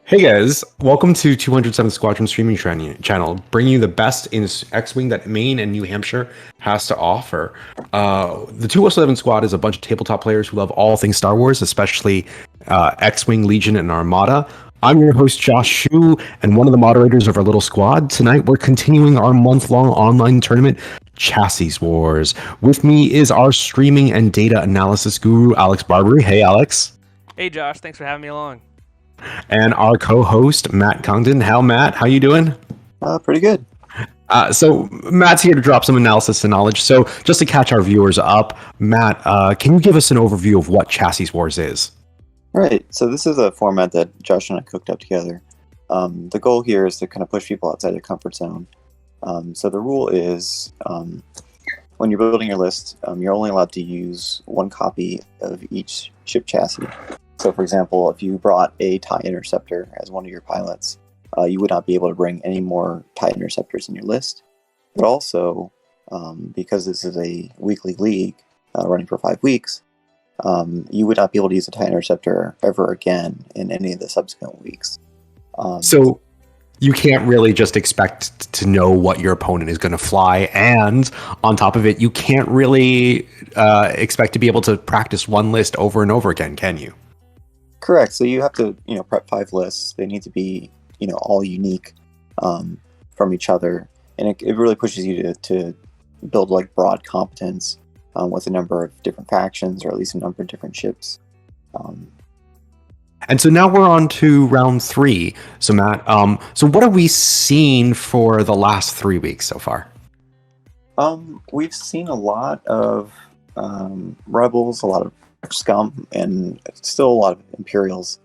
Hey guys, welcome to 207 Squadron streaming channel, bringing you the best in X-Wing that Maine and New Hampshire has to offer. The 207 Squad is a bunch of tabletop players who love all things Star Wars, especially X-Wing, Legion, and Armada. I'm your host, Josh Shu, and one of the moderators of our little squad. Tonight, we're continuing our month-long online tournament, Chassis Wars. With me is our streaming and data analysis guru, Alex Barbary. Hey, Alex. Hey Josh, thanks for having me along. And our co-host, Matt Congdon. How, Matt? How you doing? Pretty good. So Matt's here to drop some analysis and knowledge. So just to catch our viewers up, Matt, can you give us an overview of what Chassis Wars is? Right. So this is a format that Josh and I cooked up together. The goal here is to kind of push people outside their comfort zone. So the rule is when you're building your list, you're only allowed to use one copy of each ship chassis. So, for example, if you brought a TIE Interceptor as one of your pilots, you would not be able to bring any more TIE Interceptors in your list. But also, because this is a weekly league running for 5 weeks, you would not be able to use a TIE Interceptor ever again in any of the subsequent weeks. So you can't really just expect to know what your opponent is going to fly, and on top of it, you can't really expect to be able to practice one list over and over again, can you? Correct. So you have to, prep 5 lists. They need to be, all unique from each other, and it really pushes you to build like broad competence with a number of different factions, or at least a number of different ships. And so now we're on to round 3. So Matt, so what have we seen for the last 3 weeks so far? We've seen a lot of rebels, a lot of scum, and still a lot of Imperials.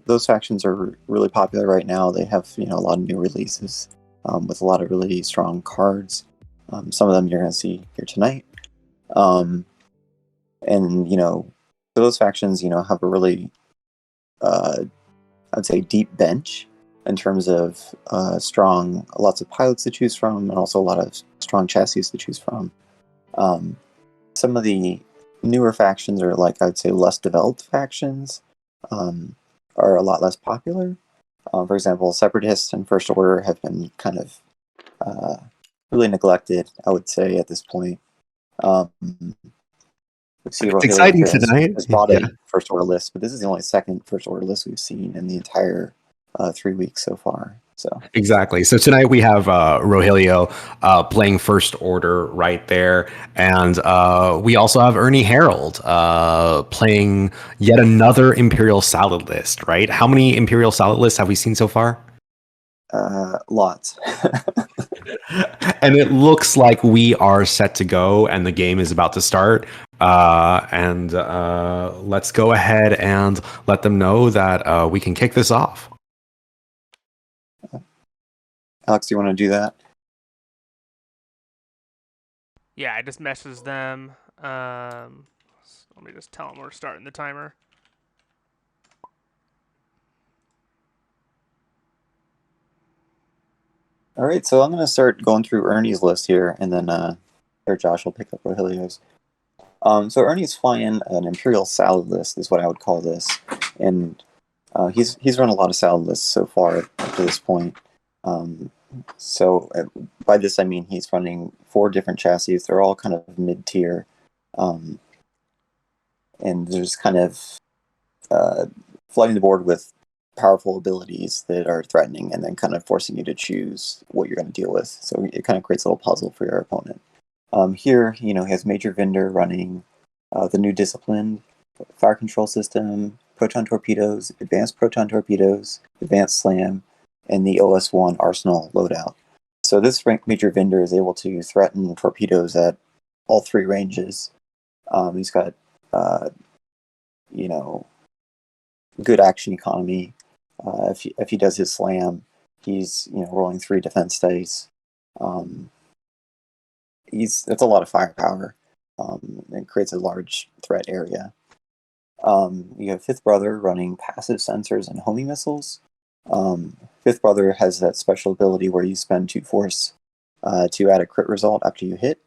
Those factions are really popular right now. They have a lot of new releases with a lot of really strong cards. Some of them you're going to see here tonight. And so those factions have a really I'd say deep bench in terms of lots of pilots to choose from, and also a lot of strong chassis to choose from. Some of the newer factions, or like I'd say less developed factions, are a lot less popular. For example, Separatists and First Order have been kind of really neglected, I would say, at this point. It's exciting tonight. Has brought a First Order list, but this is the only second First Order list we've seen in the entire 3 weeks so far. So exactly. So tonight we have Rogelio playing First Order right there, and we also have Ernie Harold playing yet another Imperial Salad list. Right? How many Imperial Salad lists have we seen so far? Lots. And it looks like we are set to go, and the game is about to start. And let's go ahead and let them know that we can kick this off. Alex, do you want to do that? Yeah, I just messaged them. Let me just tell them we're starting the timer. All right, so I'm going to start going through Ernie's list here, and then Josh will pick up Rogelio's. So Ernie's flying an Imperial Salad list, is what I would call this, and he's run a lot of salad lists so far up to this point. So by this I mean he's running 4 different chassis. They're all kind of mid-tier, and they're just kind of flooding the board with powerful abilities that are threatening, and then kind of forcing you to choose what you're going to deal with. So it kind of creates a little puzzle for your opponent. Here, he has Major Vinder running the new Disciplined, Fire Control System, Proton Torpedoes, Advanced Proton Torpedoes, Advanced Slam, and the OS-1 Arsenal loadout. So this Major Vinder is able to threaten torpedoes at all 3 ranges. He's got, good action economy. If he does his slam, he's rolling 3 defense dice. That's a lot of firepower, and creates a large threat area. You have Fifth Brother running passive sensors and homing missiles. Fifth Brother has that special ability where you spend 2 force to add a crit result after you hit,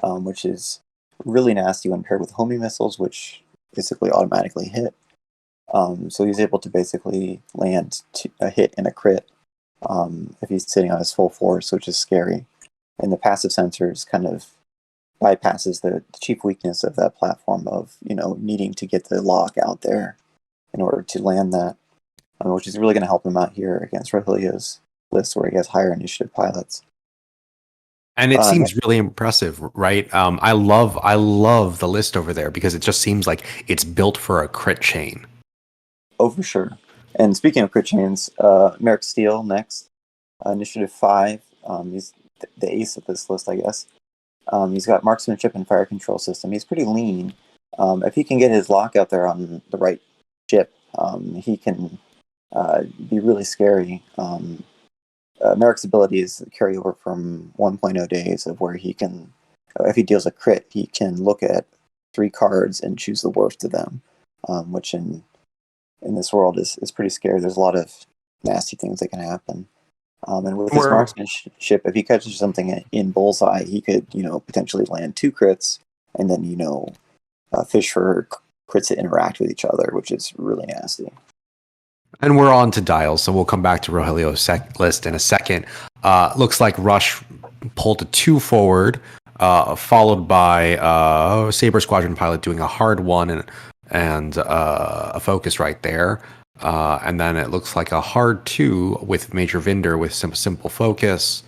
which is really nasty when paired with homing missiles, which basically automatically hit. So he's able to basically land a hit and a crit if he's sitting on his full force, which is scary. And the passive sensors kind of bypasses the chief weakness of that platform of, needing to get the lock out there in order to land that, which is really going to help him out here against Rogelio's list where he has higher initiative pilots. And it seems really impressive, right? I love the list over there because it just seems like it's built for a crit chain. Oh, for sure. And speaking of crit chains, Merrick Steele next, initiative 5. He's the ace of this list, I guess. He's got marksmanship and fire control system. He's pretty lean. If he can get his lock out there on the right ship, he can be really scary. Merrick's abilities carry over from 1.0 days of where he can, if he deals a crit, he can look at 3 cards and choose the worst of them, which in this world is pretty scary. There's a lot of nasty things that can happen. And with his marksmanship, if he catches something in bullseye, he could, potentially land 2 crits and then, fish for crits that interact with each other, which is really nasty. And we're on to Dials, so we'll come back to Rogelio's list in a second. Looks like Rush pulled a 2 forward, followed by Saber Squadron pilot doing a hard 1 and a focus right there. And then it looks like a hard 2 with Major Vinder with some simple focus,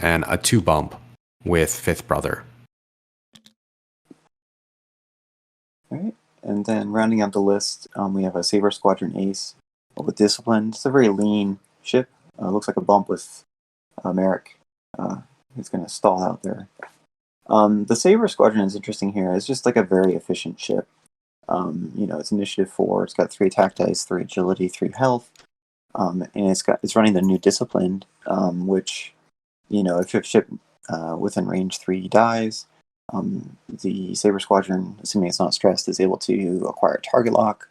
and a 2 bump with Fifth Brother. All right. And then rounding out the list, we have a Saber Squadron ace with Discipline. It's a very lean ship. Looks like a bump with Merrick. He's going to stall out there. The Saber Squadron is interesting here. It's just like a very efficient ship. It's initiative 4. It's got 3 attack dice, 3 agility, 3 health, and it's running the new Disciplined, which, if your ship within range 3 dies, the Saber Squadron, assuming it's not stressed, is able to acquire target lock,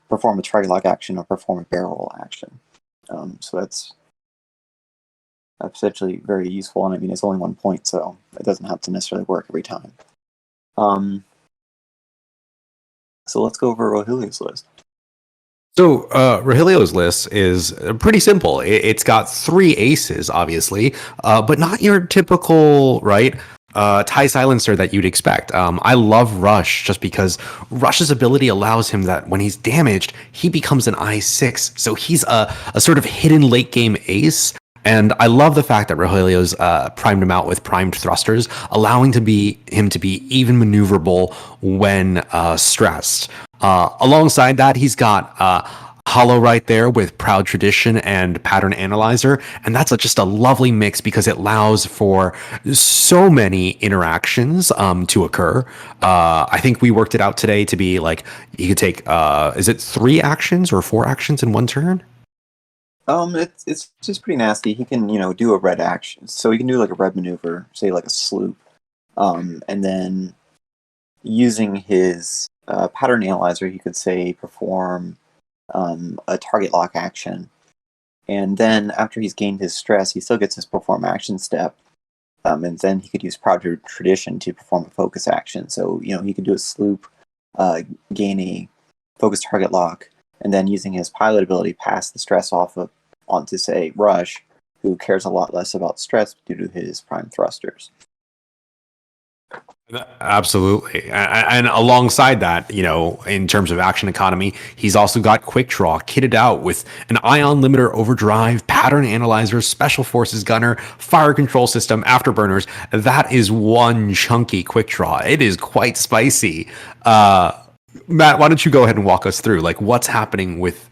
perform a target lock action, or perform a barrel roll action. So that's essentially very useful, and I mean it's only 1 point, so it doesn't have to necessarily work every time. So let's go over Rogelio's list. So Rogelio's list is pretty simple. It's got 3 aces, obviously, but not your typical, right, TIE silencer that you'd expect. I love Rush just because Rush's ability allows him that when he's damaged, he becomes an I6. So he's a sort of hidden late game ace. And I love the fact that Rogelio's primed him out with primed thrusters, allowing him to be even maneuverable when stressed. Alongside that, he's got Hollow right there with Proud Tradition and Pattern Analyzer, and that's just a lovely mix because it allows for so many interactions to occur. I think we worked it out today to be like you could take is it 3 actions or 4 actions in 1 turn? It's just pretty nasty. He can, do a red action. So he can do like a red maneuver, say like a sloop. And then using his pattern analyzer, he could say perform a target lock action. And then after he's gained his stress, he still gets his perform action step. And then he could use Proud Tradition to perform a focus action. So, he could do a sloop, gain a focus target lock, and then using his pilot ability, pass the stress onto, say, Rush, who cares a lot less about stress due to his prime thrusters. Absolutely. And alongside that, in terms of action economy, he's also got Quick Draw kitted out with an Ion Limiter Overdrive, Pattern Analyzer, Special Forces Gunner, Fire Control System, Afterburners. That is one chunky Quick Draw. It is quite spicy. Matt, why don't you go ahead and walk us through like what's happening with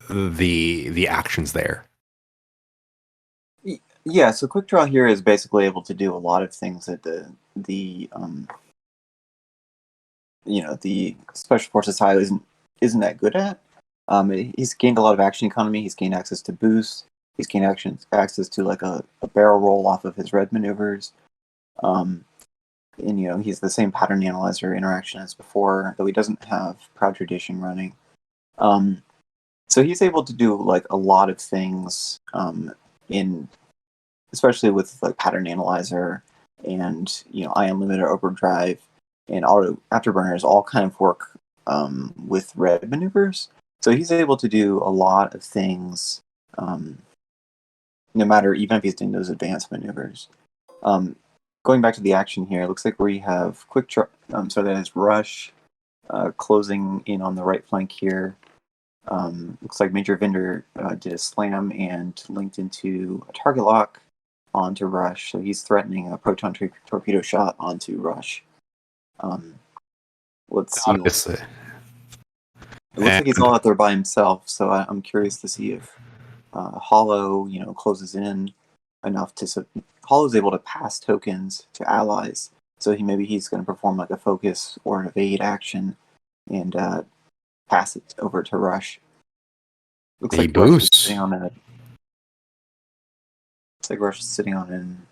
the actions there? Yeah, so Quick Draw here is basically able to do a lot of things that the Special Forces TIE isn't that good at. He's gained a lot of action economy. He's gained access to boost. He's gained access to like a barrel roll off of his red maneuvers. And he's the same pattern analyzer interaction as before, though he doesn't have Proud Tradition running. So he's able to do like a lot of things especially with like pattern analyzer and Ion Limiter Overdrive and auto afterburners all kind of work with red maneuvers. So he's able to do a lot of things, no matter, even if he's doing those advanced maneuvers. Going back to the action here, it looks like we have so that is rush, closing in on the right flank here. Looks like Major Vendor did a slam and linked into a target lock onto Rush, so he's threatening a proton torpedo shot onto Rush. Let's see. Obviously. It looks like he's all out there by himself, so I'm curious to see if Hollow, closes in enough to. Hollow's able to pass tokens to allies, so he's going to perform like a focus or an evade action and pass it over to Rush. Looks like Rush is sitting on a. Looks like Rush is sitting on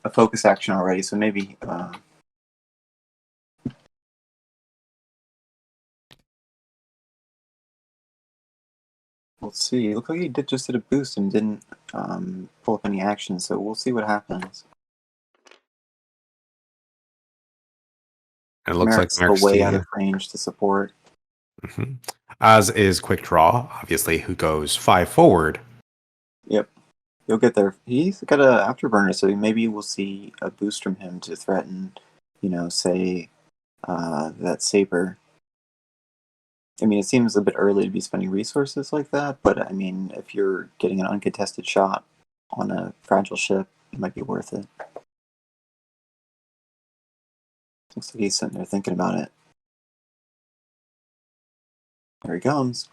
a focus action already, so maybe. Let's see. It looked like he just did a boost and didn't pull up any action, so we'll see what happens. And it looks Merrick's like Merrick's way out of range to support. Mm-hmm. As is Quick Draw, obviously, who goes 5 forward. Yep. He'll get there. He's got an afterburner, so maybe we'll see a boost from him to threaten, say, that Saber. I mean, it seems a bit early to be spending resources like that, but I mean, if you're getting an uncontested shot on a fragile ship, it might be worth it. Looks like he's sitting there thinking about it. There he comes.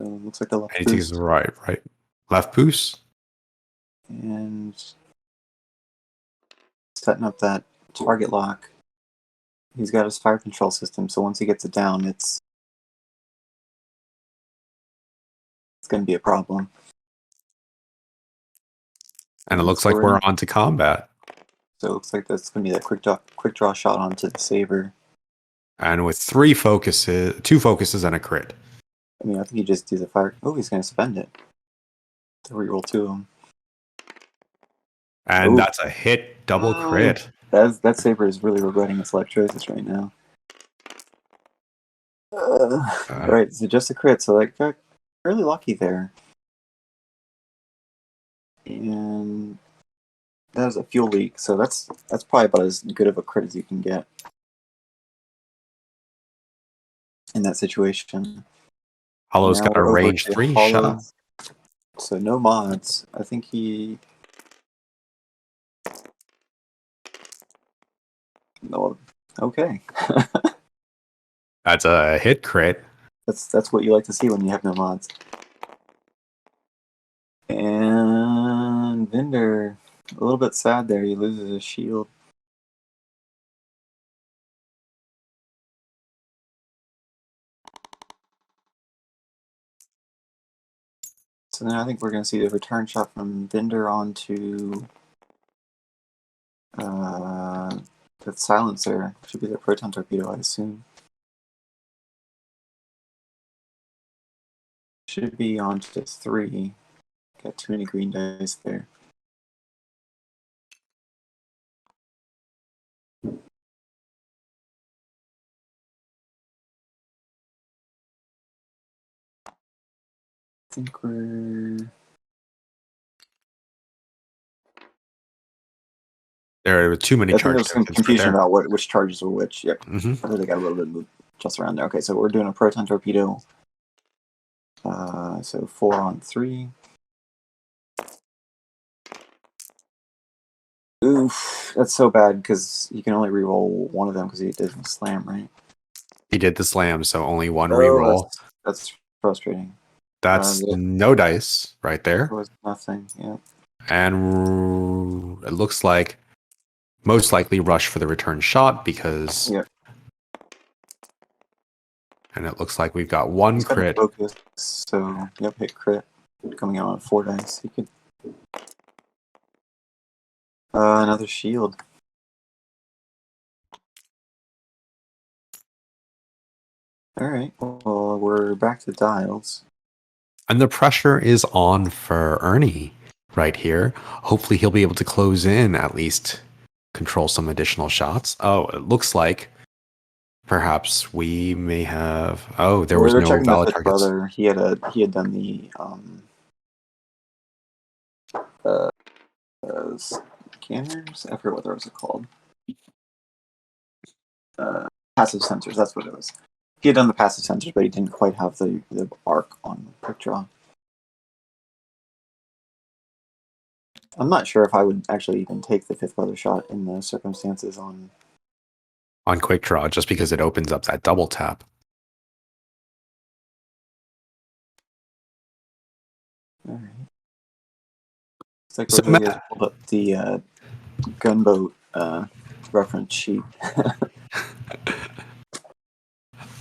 So it looks like a left boost. Right. Left boost. And setting up that target lock. He's got his fire control system, so once he gets it down, it's going to be a problem. And it looks like we're on to combat. So it looks like that's going to be that quick draw shot onto the Saber. And with 2 focuses and a crit. I mean, I think he just do the fire. Oh, he's going to spend it to reroll 2 of them. And that's a hit, double crit. That Saber is really regretting its life choices right now. Right, so just a crit, so that got really lucky there. And that was a fuel leak, so that's probably about as good of a crit as you can get in that situation. Hollow's got a range 3 shot. So no mods. I think he. No. Okay. That's a hit crit. That's what you like to see when you have no mods. And Vendor, a little bit sad there. He loses his shield. So then I think we're going to see the return shot from Vendor onto that silencer. Should be the proton torpedo, I assume. Should be onto 3. Got too many green dice there. I think we're. There are too many charges. There's some confusion about which charges were which. Yep. Mm-hmm. I think they got a little bit just around there. Okay, so we're doing a proton torpedo. So 4 on 3. Oof, that's so bad because you can only reroll one of them because he did the slam, right? He did the slam, so only 1 reroll. That's frustrating. That's no dice right there. There was nothing, yeah. And it looks like most likely rush for the return shot because. Yep. And it looks like we've got 1 crit. Focus, so yep, hit crit coming out on 4 dice. He could. Another shield. All right. Well, we're back to dials. And the pressure is on for Ernie right here. Hopefully he'll be able to close in, at least control some additional shots. Oh, it looks like perhaps we may have. Oh, there We was were no checking the valid fifth targets. brother. He had done the uh, scanners. I forget what those are called. Passive sensors. That's what it was. He had done the passive sensors, but he didn't quite have the arc on quick draw. I'm not sure if I would actually even take the fifth brother shot in the circumstances on Quick draw, just because it opens up that double tap. All right. It's like So, Rogelio Matt, pulled up the gunboat reference sheet.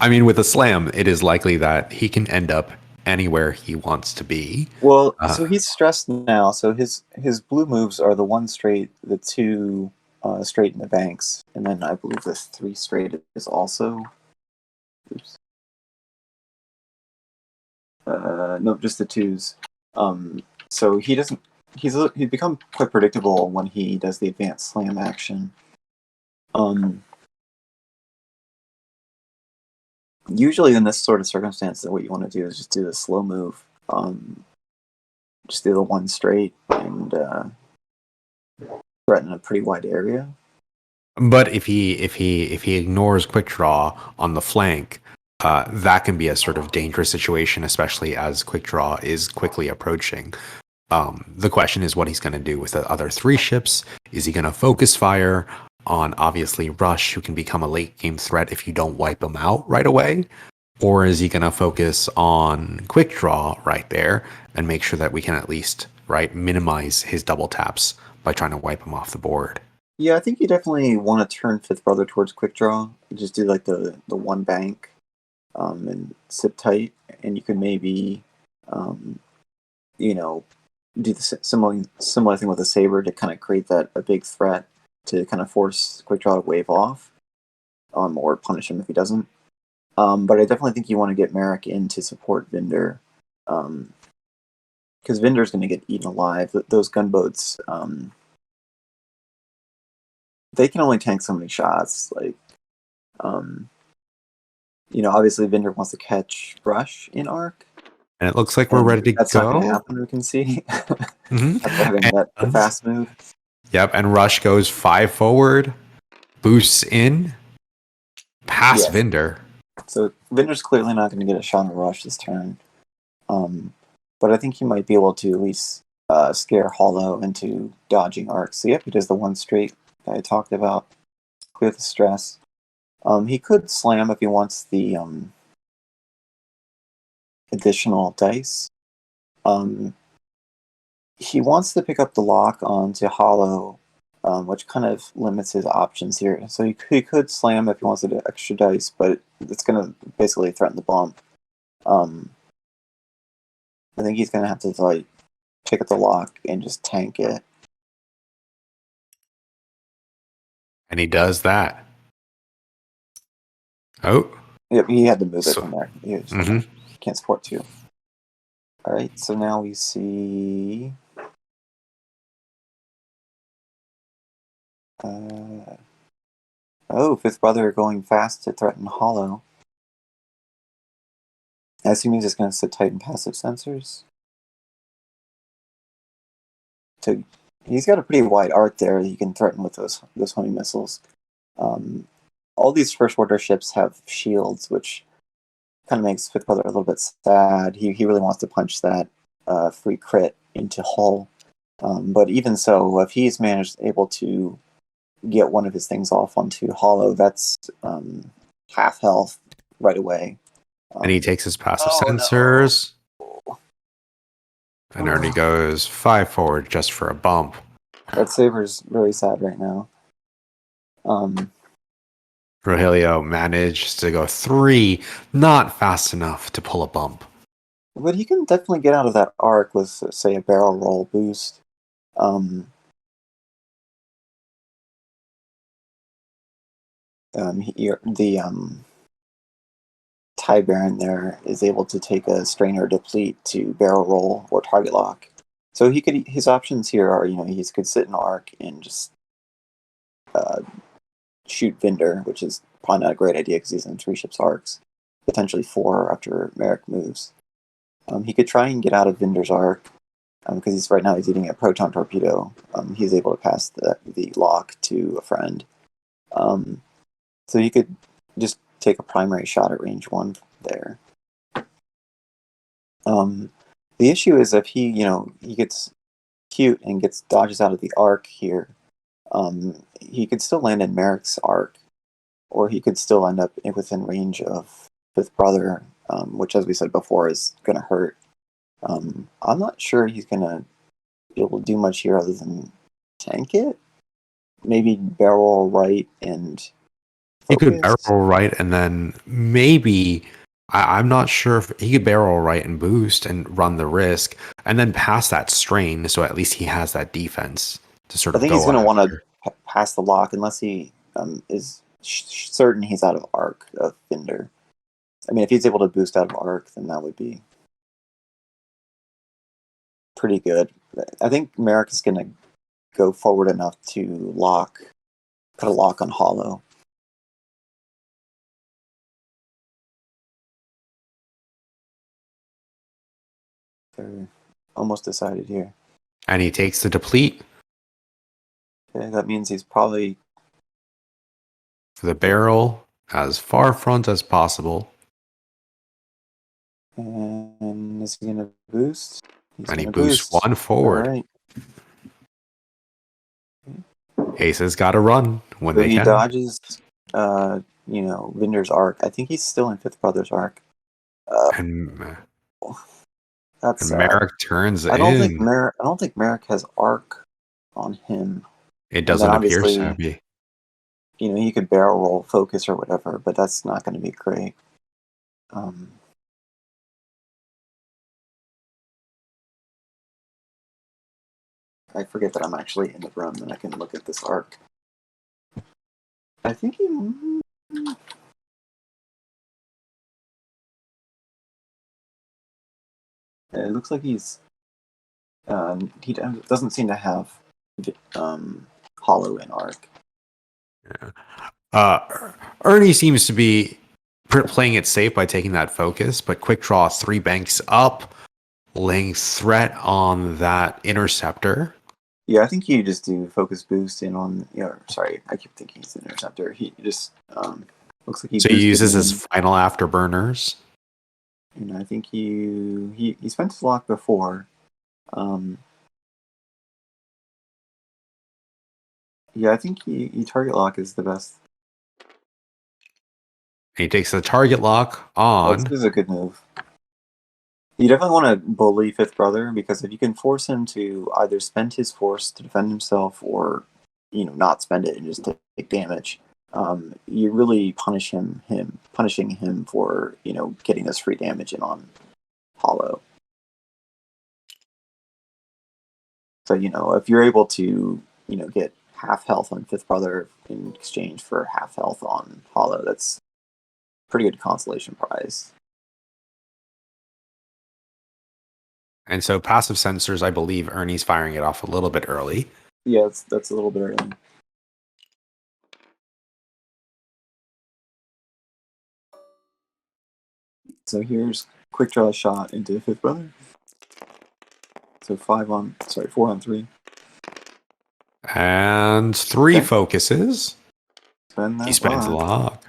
I mean, with a slam, it is likely that he can end up anywhere he wants to be. Well, so he's stressed now. So his blue moves are the one straight, the two straight in the banks, and then I believe the three straight is also. Oops. No, just the twos. So he doesn't. He's become quite predictable when he does the advanced slam action. Usually in this sort of circumstance, what you want to do is just do the slow move. Just do the one straight and threaten a pretty wide area. But if he ignores quick draw on the flank, that can be a sort of dangerous situation, especially as quick draw is quickly approaching. The question is what he's going to do with the other three ships. Is he going to focus fire on obviously Rush, who can become a late game threat if you don't wipe him out right away? Or is he going to focus on quick draw right there and make sure that we can at least minimize his double taps by trying to wipe him off the board? Yeah, I think you definitely want to turn fifth brother towards quick draw. Just do like the one bank, and sit tight, and you can maybe, you know, do the similar thing with a saber to kind of create a big threat to kind of force quick draw to wave off, or punish him if he doesn't. But I definitely think you want to get Merrick in to support Vinder, because Vinder's going to get eaten alive. Those gunboats, they can only tank so many shots. Like, obviously Vinder wants to catch Rush in arc. And it looks like we're ready to That's go. not going to happen. We can see. Mm-hmm. After having the fast move. Yep, and Rush goes 5 forward, boosts in, past Vinder. So Vinder's clearly not going to get a shot on Rush this turn. But I think he might be able to at least scare Hollow into dodging arcs. So yep, he does the one straight that I talked about. Clear the stress. He could slam if he wants the additional dice. He wants to pick up the lock onto Hollow, which kind of limits his options here. So he could slam if he wants the extra dice, but it's going to basically threaten the bump. I think he's going to have to pick up the lock and just tank it. And he does that. Oh. Yep, he had to move it from there. He Mm-hmm. can't support two. All right, so now we see. Fifth brother going fast to threaten Hollow. I assume he's just going to sit tight in passive sensors. He's got a pretty wide arc there that he can threaten with those homing missiles. All these first order ships have shields, which kind of makes fifth brother a little bit sad. He really wants to punch that free crit into Hull. But even so, if he's able to get one of his things off onto Hollow, that's half health right away. And he takes his passive sensors. No. And Ernie goes 5 forward just for a bump. That saber's very sad right now. Rogelio managed to go 3, not fast enough to pull a bump. But he can definitely get out of that arc with, say, a barrel roll boost. Tie Baron there is able to take a strain or deplete to barrel roll or target lock. So his options here are, he could sit in arc and just shoot Vinder, which is probably not a great idea because he's in 3 ships arcs, potentially 4 after Merrick moves. He could try and get out of Vinder's arc because right now he's eating a proton torpedo. He's able to pass the lock to a friend. So he could just take a primary shot at range 1 there. The issue is if he gets cute and dodges out of the arc here, he could still land in Merrick's arc, or he could still end up within range of Fifth Brother, which, as we said before, is going to hurt. I'm not sure he's going to be able to do much here other than tank it. Maybe barrel right and focus. He could barrel right and then maybe... I'm not sure if he could barrel right and boost and run the risk and then pass that strain, so at least he has that defense to sort of. I think he's going to want to pass the lock unless he is certain he's out of arc of Vinder. I mean, if he's able to boost out of arc, then that would be pretty good. I think Merrick is going to go forward enough to put a lock on Hollow. They're almost decided here. And he takes the deplete. Okay, that means he's probably... For the barrel, as far front as possible. And is he going to boost? And he boosts 1 forward. All right. Aces got to run when So they he can. dodges, Vinder's arc. I think he's still in Fifth Brother's arc. That's and sad. Merrick turns I don't in. think Merrick has arc on him. It doesn't appear so. He could barrel roll, focus, or whatever, but that's not going to be great. I forget that I'm actually in the room and I can look at this arc. I think he... It looks like he doesn't seem to have Hollow in arc. Yeah. Ernie seems to be playing it safe by taking that focus, but quick draw 3 banks up, laying threat on that interceptor. Yeah, I think you just do focus boost in on. Sorry, I keep thinking he's an interceptor. He just looks like he. So he uses his final afterburners. I think he spent his lock before. Yeah, I think he target lock is the best. He takes the target lock on. This is a good move. You definitely want to bully Fifth Brother, because if you can force him to either spend his force to defend himself or, not spend it and just take damage, you're really punishing him for, getting this free damage in on Hollow. So, if you're able to, get half health on Fifth Brother in exchange for half health on Hollow, that's a pretty good consolation prize. And so passive sensors, I believe Ernie's firing it off a little bit early. Yeah, that's a little bit early. So here's quick draw shot into Fifth Brother. So 4 on 3. And 3 focuses. He spends the lock.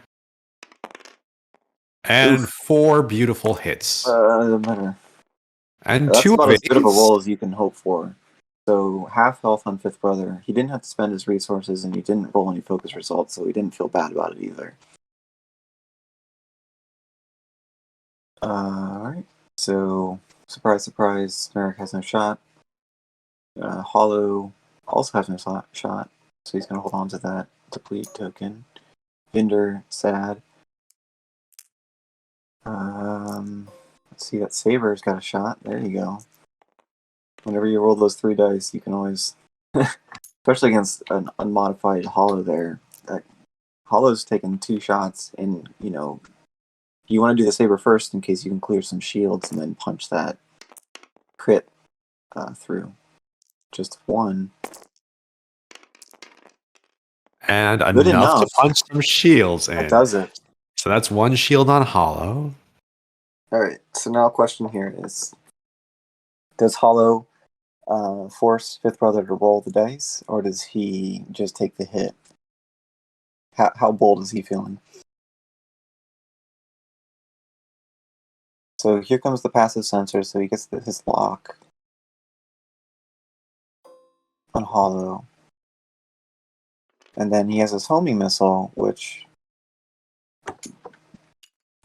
And Oof. 4 beautiful hits. Better. And that's 2 about of as good of a roll as you can hope for. So half health on Fifth Brother. He didn't have to spend his resources, and he didn't roll any focus results, so he didn't feel bad about it either. Alright. So, surprise, surprise, Merrick has no shot. Hollow also has no shot, so he's going to hold on to that deplete token. Vinder, sad. Let's see, that Saber's got a shot. There you go. Whenever you roll those 3 dice, you can always, especially against an unmodified Hollow there, Hollow's taken 2 shots and, You want to do the saber first in case you can clear some shields and then punch that crit through. Just one. And Good enough to enough. punch some shields in. That does it. So that's one shield on Hollow. All right. So now, question here is: does Hollow force Fifth Brother to roll the dice, or does he just take the hit? How bold is he feeling? So here comes the passive sensor. So he gets his lock on Hollow, and then he has his homing missile, which,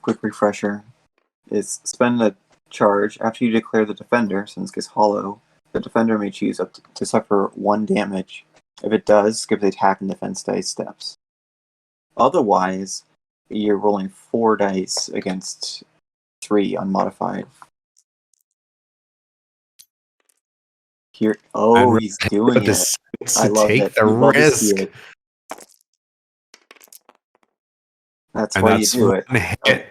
quick refresher, is spend a charge after you declare the defender. So in this case, Hollow. The defender may choose up to suffer 1 damage. If it does, skip the attack and defense dice steps. Otherwise, you're rolling 4 dice against 3 unmodified. Here, And he's doing it. decides I to love take it. the You love to see risk. it. That's And why that's you do it. one hit.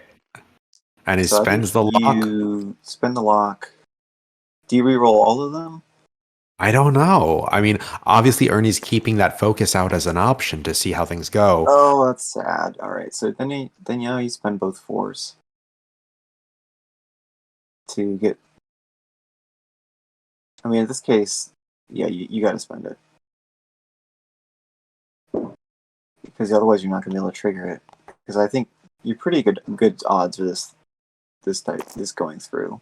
And he So I spends the think lock. you spend the lock. Do you reroll all of them? I don't know. I mean, obviously Ernie's keeping that focus out as an option to see how things go. Oh, that's sad. All right, so then you spend both 4s to get. I mean, in this case, yeah, you got to spend it because otherwise you're not going to be able to trigger it. Because I think you're pretty good odds for this going through.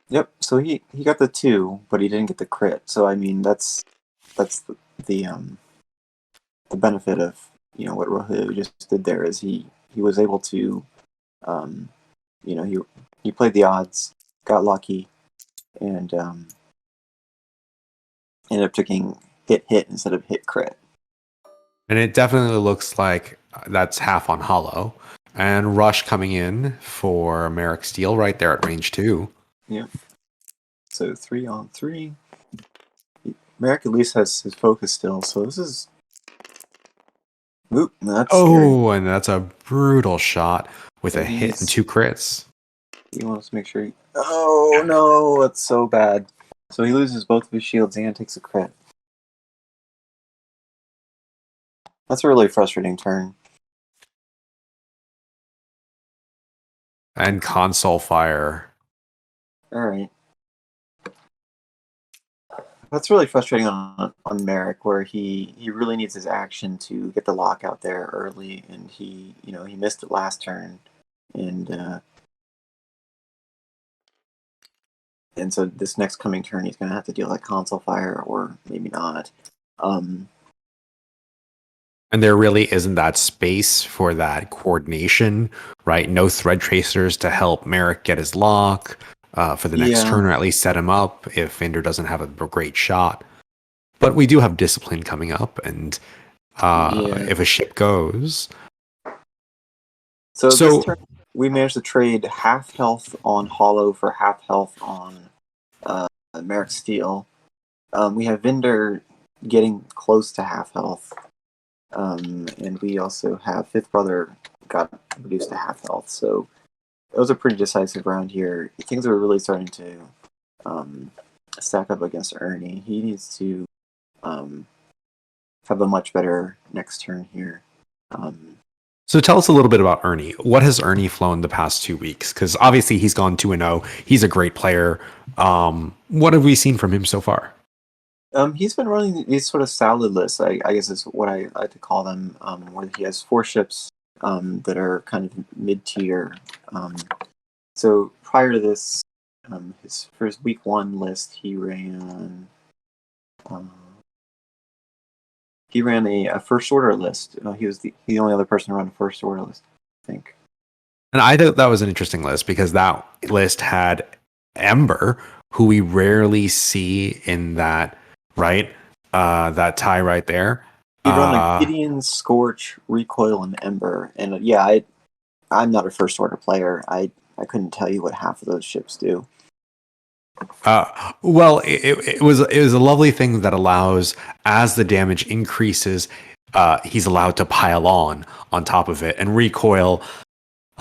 Yep. So he got the 2, but he didn't get the crit. So I mean, that's the benefit of what Rogelio just did there is he was able to he played the odds, got lucky, and ended up taking hit instead of hit crit. And it definitely looks like that's half on Hollow. And Rush coming in for Merrick Steele right there at range 2. Yep. So 3 on 3. Merrick at least has his focus still, so this is. Oop, that's scary. And that's a brutal shot with So a hit and 2 crits. He wants to make sure. Oh no, that's so bad. So he loses both of his shields and takes a crit. That's a really frustrating turn. And console fire. Alright. That's really frustrating on Merrick, where he really needs his action to get the lock out there early, and he missed it last turn, and so this next coming turn he's going to have to deal with console fire, or maybe not. And there really isn't that space for that coordination, right? No thread tracers to help Merrick get his lock for the next turn, or at least set him up if Vinder doesn't have a great shot. But we do have discipline coming up, and if a ship goes. So this turn, we managed to trade half health on Hollow for half health on Merrick Steel. We have Vinder getting close to half health. And we also have Fifth Brother got reduced to half health. So it was a pretty decisive round here. Things were really starting to stack up against Ernie. He needs to have a much better next turn here. So tell us a little bit about Ernie. What has Ernie flown the past 2 weeks? Because obviously he's gone 2-0. He's a great player. What have we seen from him so far? He's been running these sort of salad lists, I guess is what I like to call them, where he has 4 ships that are kind of mid-tier. So prior to this, his first week 1 list, he ran a first order list. He was the only other person to run a first order list, I think. And I thought that was an interesting list because that list had Ember, who we rarely see in that. Right, that tie right there. He run a Gideon, Scorch, Recoil, and Ember, and I'm not a first order player. I couldn't tell you what half of those ships do. Well, it was a lovely thing that allows, as the damage increases, he's allowed to pile on top of it, and Recoil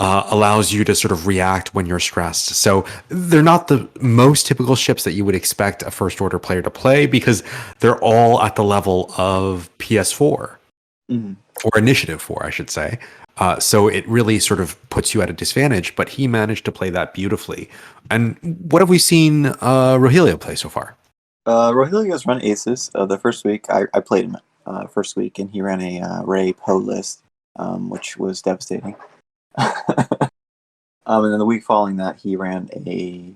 allows you to sort of react when you're stressed. So they're not the most typical ships that you would expect a first order player to play because they're all at the level of PS4 or Initiative 4, I should say. So it really sort of puts you at a disadvantage, but he managed to play that beautifully. And what have we seen Rogelio play so far? Rogelio's run aces. The first week, I played him first week, and he ran a Ray Poe list, which was devastating. And then the week following that, he ran a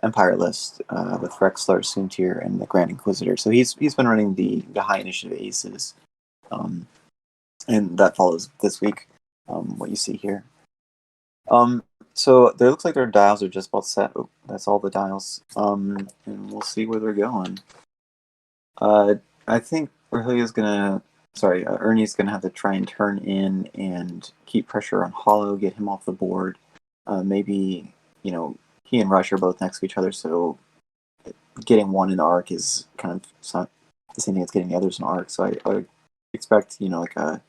Empire list with Rexler, Soontir, and the Grand Inquisitor. So he's been running the high initiative aces, and that follows this week. What you see here. So there looks like their dials are just about set. Oh, that's all the dials. And we'll see where they're going. I think Ernie's gonna have to try and turn in and keep pressure on Hollow, get him off the board. Maybe he and Rush are both next to each other, so getting one in arc is kind of not the same thing as getting the others in arc. So I would expect like a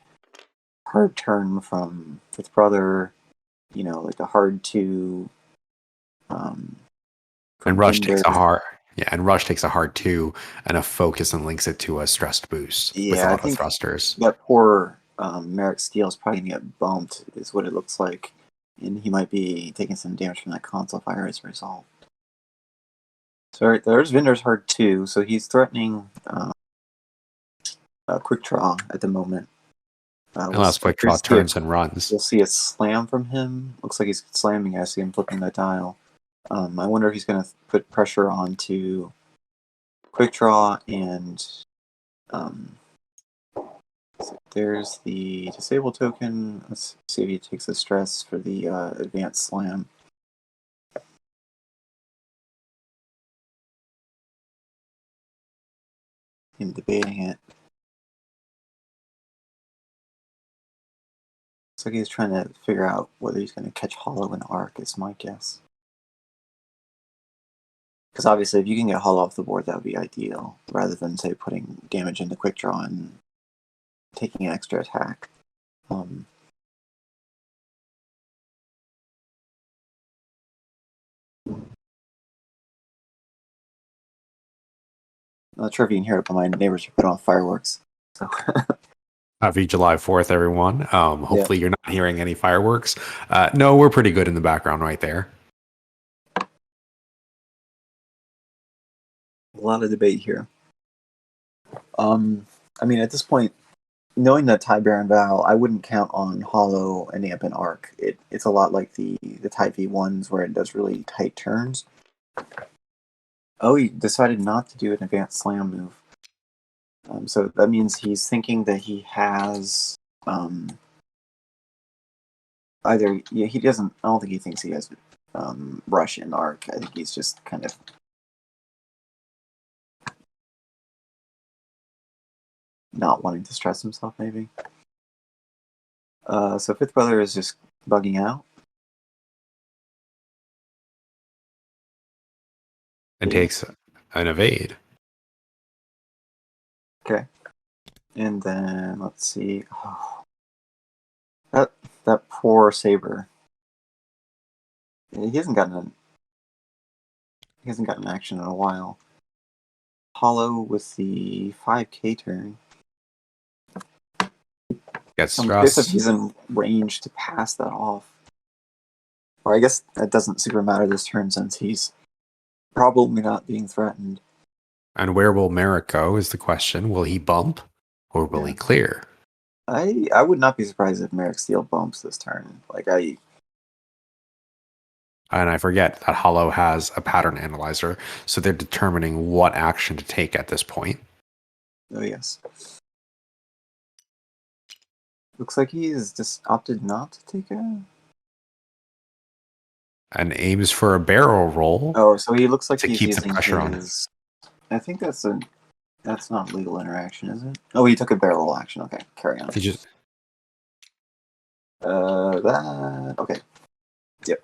hard turn from Fifth Brother, like a hard to. And Rush takes a hard. Yeah, and Rush takes a hard 2 and a focus and links it to a stressed boost with a lot of thrusters. That poor Merrick Steele is probably going to get bumped, is what it looks like. And he might be taking some damage from that console fire as a result. So there's Vinder's hard 2, so he's threatening a quick draw at the moment. Unless quick draw turns and runs. We'll see a slam from him. Looks like he's slamming. I see him flipping that dial. I wonder if he's going to put pressure onto quick draw and so there's the disable token. Let's see if he takes the stress for the advanced slam. Him debating it. Looks like he's trying to figure out whether he's going to catch Hollow in arc, is my guess. Because obviously, if you can get Hollow off the board, that would be ideal, rather than, say, putting damage into quick draw and taking an extra attack. Not sure if you can hear it, but my neighbors are putting on fireworks. So. Happy July 4th, everyone. Hopefully you're not hearing any fireworks. No, we're pretty good in the background right there. A lot of debate here. I mean, at this point, knowing that Ty Baron Val, I wouldn't count on Hollow and Amp and Arc. It's a lot like the Type V1s where it does really tight turns. Oh, he decided not to do an advanced slam move. So that means he's thinking that he has he doesn't. I don't think he thinks he has Rush and Arc. I think he's just kind of not wanting to stress himself, maybe. So Fifth Brother is just bugging out. And takes an evade. Okay. And then let's see. Oh, that poor Saber. He hasn't gotten action in a while. Hollow with the 5k turn. Gets I'm stressed. curious if he's in range to pass that off. Or I guess that doesn't super matter this turn since he's probably not being threatened. And where will Merrick go is the question. Will he bump or will he clear? I would not be surprised if Merrick Steele bumps this turn. And I forget that Hollow has a pattern analyzer, so they're determining what action to take at this point. Oh, yes. Looks like he's just opted not to take a... And aims for a barrel roll. Oh, so he looks like to he's keep using the pressure on. I think that's not legal interaction, is it? Oh, he took a barrel roll action. Okay, carry on. He just... Okay. Yep.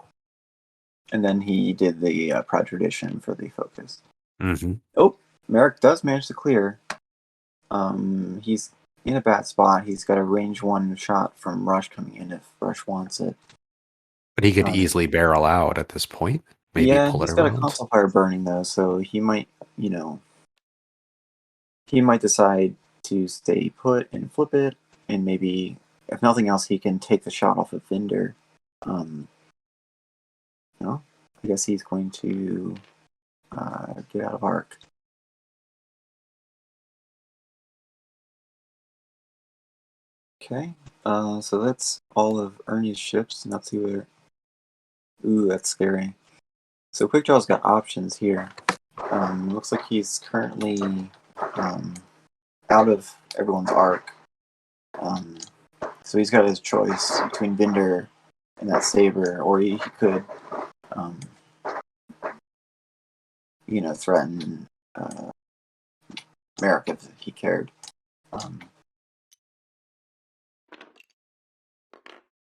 And then he did the Proud Tradition for the focus. Mm-hmm. Oh, Merrick does manage to clear. He's in a bad spot. He's got a range 1 shot from Rush coming in if Rush wants it. But he could Um, easily barrel out at this point. Maybe yeah, pull it he's got a around. console fire burning though, so he might, he might decide to stay put and flip it, and maybe, if nothing else, he can take the shot off of Vinder. No, I guess he's going to get out of arc. Okay, so that's all of Ernie's ships. Not too where. Ooh, that's scary. So Quickjaw's got options here. Looks like he's currently out of everyone's arc. So he's got his choice between Vinder and that Saber, or he could, threaten Merrick if he cared.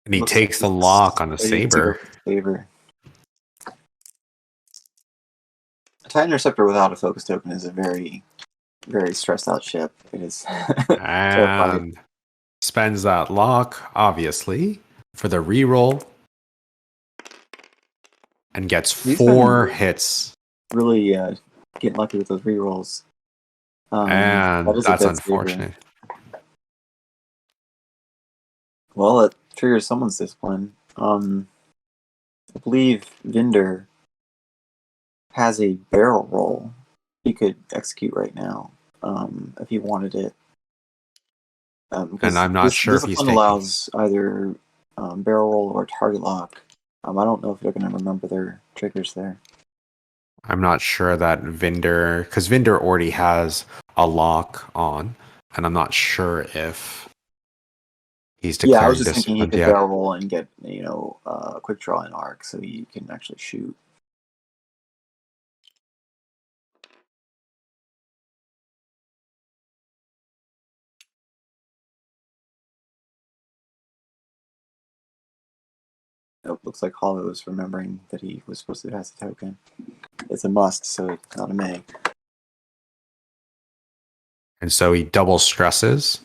And he takes the lock on the Saber. Saber. A TIE Interceptor without a focus token is a very, very stressed out ship. It is terrifying. And spends that lock, obviously, for the reroll. And gets He's 4 been hits. Really getting lucky with those rerolls. And that is a that's dead unfortunate. Saber. Well, it triggers someone's discipline. I believe Vinder has a barrel roll he could execute right now if he wanted it. And I'm not sure if he's discipline taking... allows either barrel roll or target lock. I don't know if they're going to remember their triggers there. I'm not sure that Vinder... Because Vinder already has a lock on. And I'm not sure if he's declared I was just thinking he disciplined could yet. barrel roll and get, quick draw and arc so you can actually shoot. Nope, looks like Hollow is remembering that he was supposed to have the token. It's a must, so it's not a may. And so he double stresses.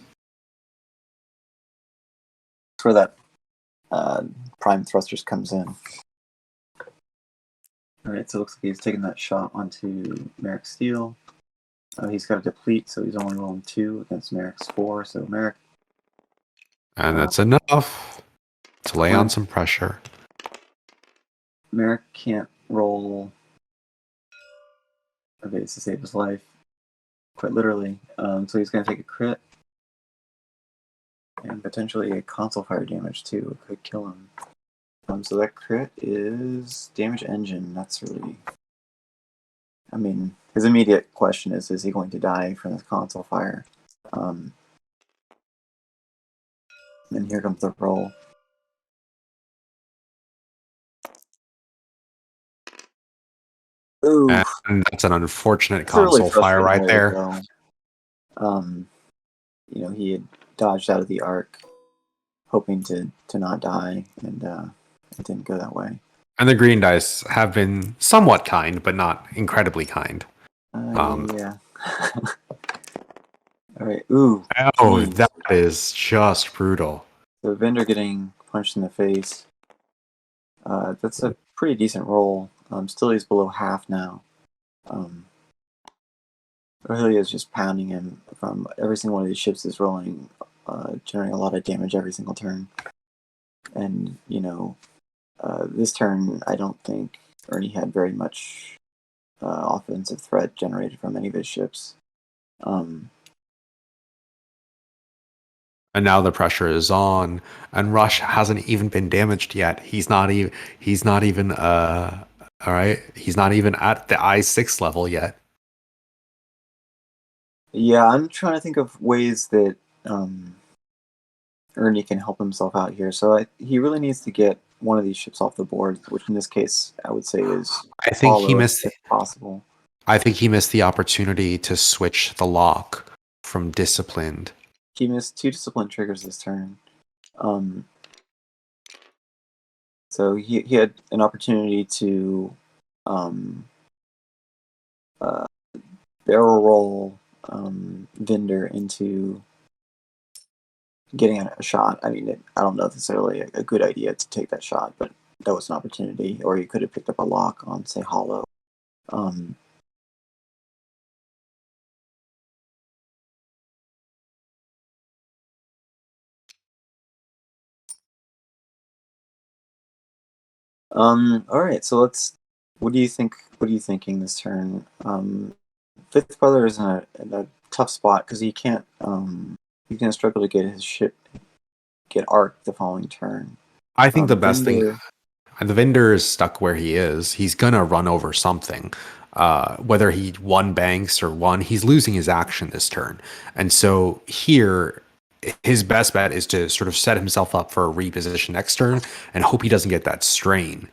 That's where that prime thrusters comes in. Alright, so it looks like he's taking that shot onto Merrick's steel. He's got a deplete, so he's only rolling 2 against Merrick's 4, so Merrick... And that's enough to lay on some pressure. Merrick can't roll evades to save his life, quite literally. So he's going to take a crit and potentially a console fire damage too. It could kill him. So that crit is damage engine. That's really... I mean, his immediate question is he going to die from this console fire? And here comes the roll. Ooh, And that's an unfortunate console fire right there. He had dodged out of the arc, hoping to not die, and it didn't go that way. And the green dice have been somewhat kind, but not incredibly kind. Yeah. All right. Ooh. Oh, geez. that is just brutal. So Vinder getting punched in the face. That's a pretty decent roll. Still he's below half now. Rogelio is just pounding him from every single one of these ships is rolling, generating a lot of damage every single turn. And, this turn, I don't think Ernie had very much offensive threat generated from any of his ships. And now the pressure is on, and Rush hasn't even been damaged yet. He's not even all right. He's not even at the I6 level yet. Yeah, I'm trying to think of ways that Ernie can help himself out here. So he really needs to get one of these ships off the board, which in this case I would say is I think he missed if possible. I think he missed the opportunity to switch the lock from disciplined. He missed 2 discipline triggers this turn. So he had an opportunity to barrel roll Vinder into getting a shot. I mean, I don't know if it's necessarily a good idea to take that shot, but that was an opportunity, or he could have picked up a lock on, say, Hollow. Um, all right, so let's. What do you think? What are you thinking this turn? Fifth Brother is in a tough spot because he can't. He's gonna struggle to get his ship get arc the following turn. I think the best thing, Vendor, the vendor is stuck where he is. He's gonna run over something. Whether he won banks or won, he's losing his action this turn. And so here, his best bet is to sort of set himself up for a reposition next turn and hope he doesn't get that strain.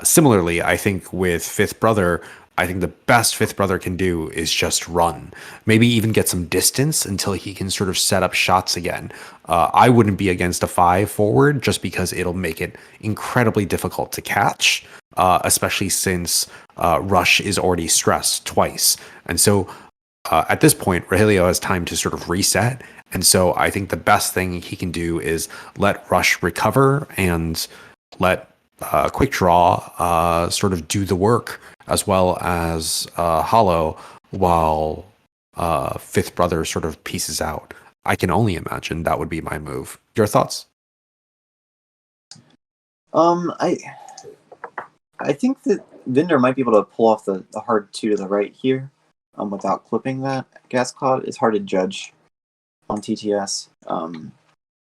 Similarly, I think with Fifth Brother, I think the best Fifth Brother can do is just run, maybe even get some distance until he can sort of set up shots again. I wouldn't be against a 5 forward just because it'll make it incredibly difficult to catch, especially since Rush is already stressed twice. And so at this point, Rogelio has time to sort of reset. And so I think the best thing he can do is let Rush recover and let Quick Draw sort of do the work, as well as Hollow, while Fifth Brother sort of pieces out. I can only imagine that would be my move. Your thoughts? I think that Vendor might be able to pull off the hard 2 to the right here, without clipping that gas cloud. It's hard to judge on TTS.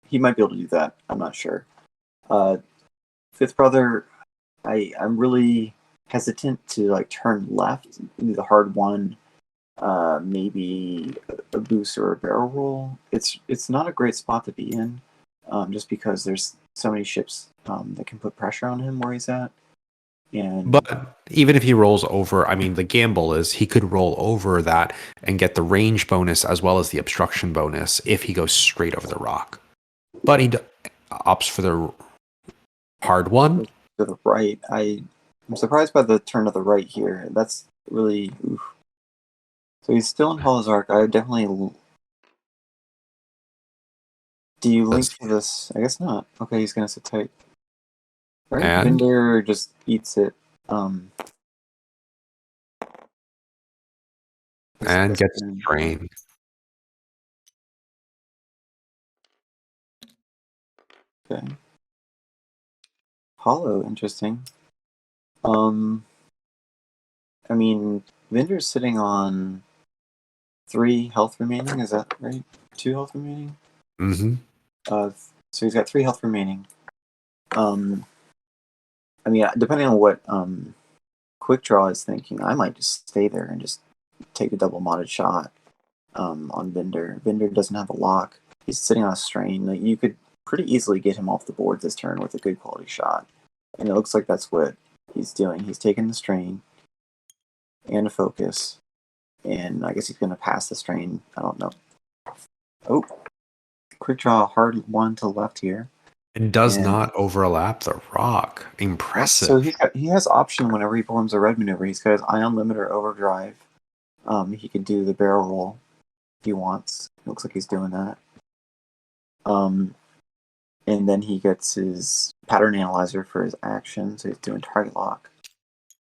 He might be able to do that. I'm not sure. Fifth Brother, I'm really hesitant to like turn left, do the hard 1, maybe a boost or a barrel roll. It's not a great spot to be in, just because there's so many ships that can put pressure on him where he's at. And But even if he rolls over, I mean, the gamble is he could roll over that and get the range bonus as well as the obstruction bonus if he goes straight over the rock. But he opts for the hard one. to the right, I'm surprised by the turn to the right here. That's really oof. So he's still in Hollow's Arc. I would definitely. Do you link to this? I guess not. Okay, he's gonna sit tight. Right, And Vendor just eats it. And gets strain. Okay. Hollow, interesting. I mean, Vendor's sitting on 3 health remaining. Is that right? 2 health remaining. Mm-hmm. So he's got 3 health remaining. I mean, depending on what Quick Draw is thinking, I might just stay there and just take a double modded shot on Vendor. Vendor doesn't have a lock. He's sitting on a strain. Like, you could pretty easily get him off the board this turn with a good quality shot. And it looks like that's what he's doing. He's taking the strain and a focus. And I guess he's going to pass the strain. I don't know. Oh, Quick Draw, hard 1 to the left here. It does not overlap the rock. Impressive. So he has option whenever he performs a red maneuver. He's got his Ion Limiter Overdrive. He can do the barrel roll if he wants. It looks like he's doing that. And then he gets his Pattern Analyzer for his action, so he's doing Target Lock.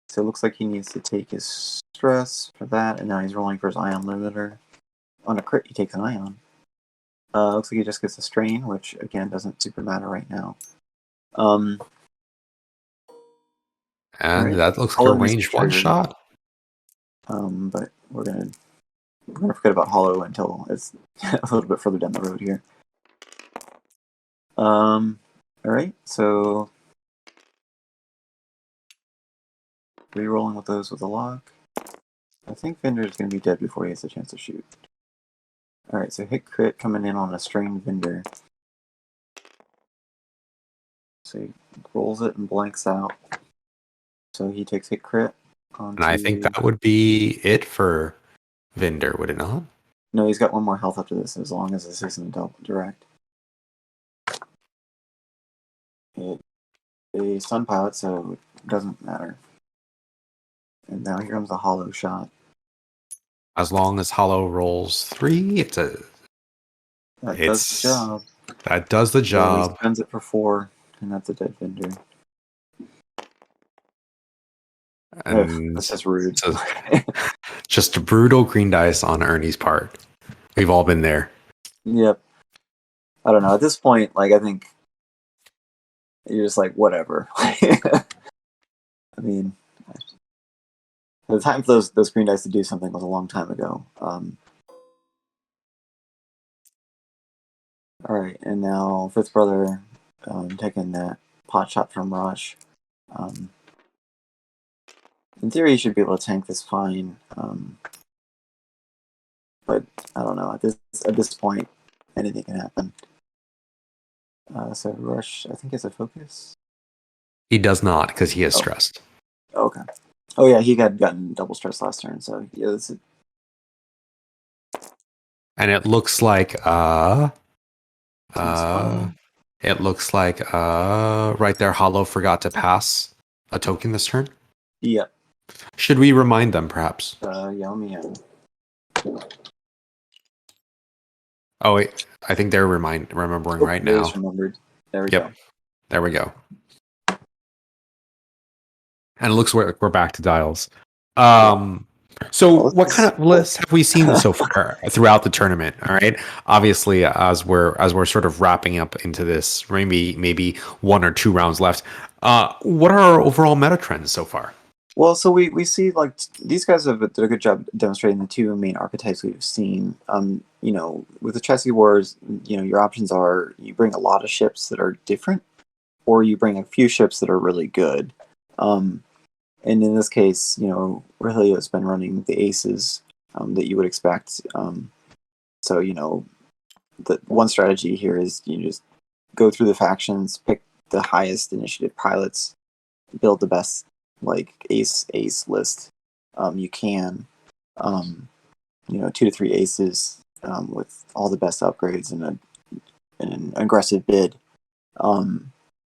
So it looks like he needs to take his stress for that, and now he's rolling for his Ion Limiter. On a crit, he takes an Ion. Looks like he just gets a strain, which again doesn't super matter right now. And right. that looks like a range 1 shot. But we're gonna forget about Hollow until it's a little bit further down the road here. All right, so re-rolling with those with a lock. I think Vendor's gonna be dead before he has a chance to shoot. Alright, so hit crit coming in on a strained Vendor. So he rolls it and blanks out. So he takes hit crit. And I think that would be it for Vendor, would it not? No, he's got 1 more health after this, as long as this isn't a double direct. It a stun pilot, so it doesn't matter. And now here comes the Hollow shot. As long as Hollow rolls 3, That does the job. That does the job. So he spends it for 4, and that's a dead Vendor. And That's just rude. so just brutal green dice on Ernie's part. We've all been there. Yep. I don't know. At this point, like I think you're just like whatever. I mean, the time for those green dice to do something was a long time ago. All right, and now fifth brother taking that pot shot from Rush. In theory, he should be able to tank this fine, but I don't know. At this point, anything can happen. So Rush, I think, is a focus. He does not because he is stressed. Okay. Oh yeah, he had gotten double stress last turn, so yeah, this is, And it looks like fine. it looks like right there Hollow forgot to pass a token this turn. Yep. Should we remind them perhaps? Yeah, let me. Oh wait, I think they're remembering right They now. just remembered. There we Yep. go. There we go. And it looks like we're back to dials. So Well, what kind of lists have we seen so far throughout the tournament? All right. Obviously, as we're sort of wrapping up into this, maybe 1 or 2 rounds left. What are our overall meta trends so far? Well, so we see like these guys have done a good job demonstrating the two main archetypes we've seen. You know, with the Chesky Wars, you know, your options are you bring a lot of ships that are different, or you bring a few ships that are really good. And in this case, you know, Rogelio's been running the aces that you would expect. So you know, the one strategy here is you just go through the factions, pick the highest initiative pilots, build the best like ace list you can. You know, 2 to 3 aces with all the best upgrades and an aggressive bid.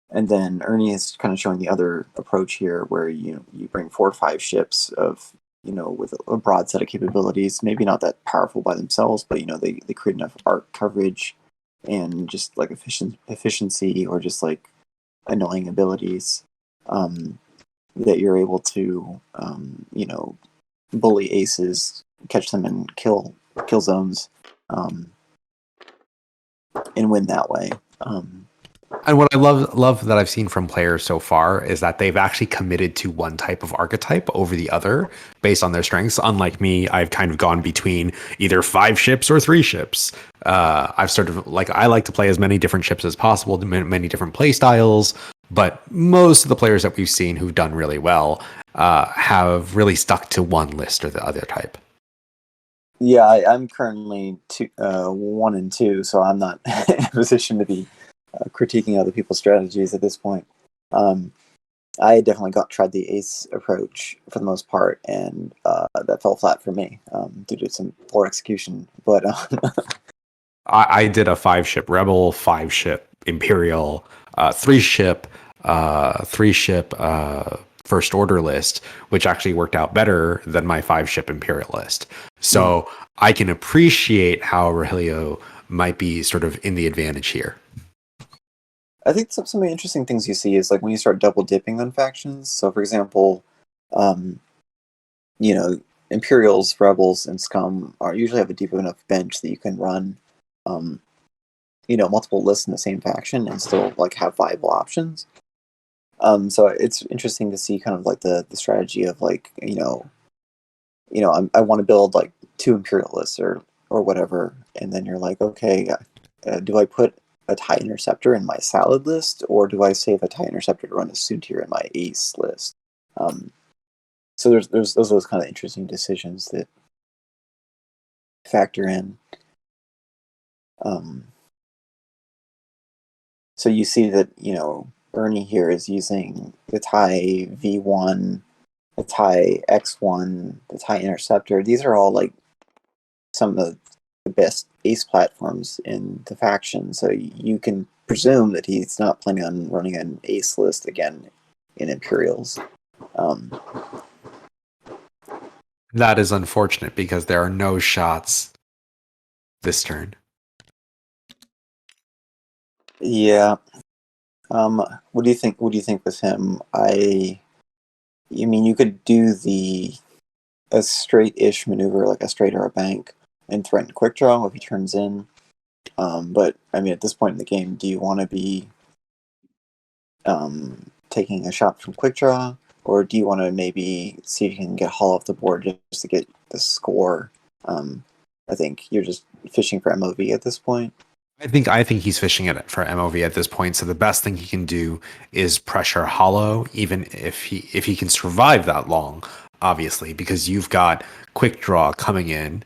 And then Ernie is kind of showing the other approach here, where you bring 4 or 5 ships of with a broad set of capabilities, maybe not that powerful by themselves, but they create enough arc coverage and just like efficiency or just like annoying abilities that you're able to bully aces, catch them in kill zones, and win that way. And what I love that I've seen from players so far is that they've actually committed to one type of archetype over the other based on their strengths. Unlike me, I've kind of gone between either 5 ships or 3 ships. I've sort of I like to play as many different ships as possible, many different play styles. But most of the players that we've seen who've done really well have really stuck to one list or the other type. Yeah, I'm currently 1 and 2, so I'm not in a position to be critiquing other people's strategies at this point. I definitely tried the ace approach for the most part, and that fell flat for me due to some poor execution. But I did a 5-ship Rebel, 5-ship Imperial, 3-ship First Order list, which actually worked out better than my 5-ship Imperial list. So I can appreciate how Rogelio might be sort of in the advantage here. I think some of the interesting things you see is like when you start double dipping on factions. So, for example, Imperials, Rebels, and Scum usually have a deep enough bench that you can run, multiple lists in the same faction and still like have viable options. So it's interesting to see kind of like the strategy of like I want to build like 2 Imperialists or whatever, and then you're like, okay, do I put a TIE Interceptor in my salad list, or do I save a TIE Interceptor to run a Soontir in my ace list? So there's those kind of interesting decisions that factor in. So you see that Ernie here is using the TIE V1, the TIE X1, the TIE Interceptor. These are all like some of the best ace platforms in the faction, so you can presume that he's not planning on running an ace list again in Imperials. That is unfortunate because there are no shots this turn. Yeah. What do you think? What do you think with him? I You mean you could do a straight-ish maneuver, like a straight or a bank, and threaten quick draw if he turns in. But I mean, at this point in the game, do you want to be taking a shot from quick draw, or do you want to maybe see if you can get Hall off the board just to get the score? I think you're just fishing for MOV at this point. I think he's fishing it for MOV at this point. So the best thing he can do is pressure Hollow, even if he can survive that long, obviously, because you've got quick draw coming in.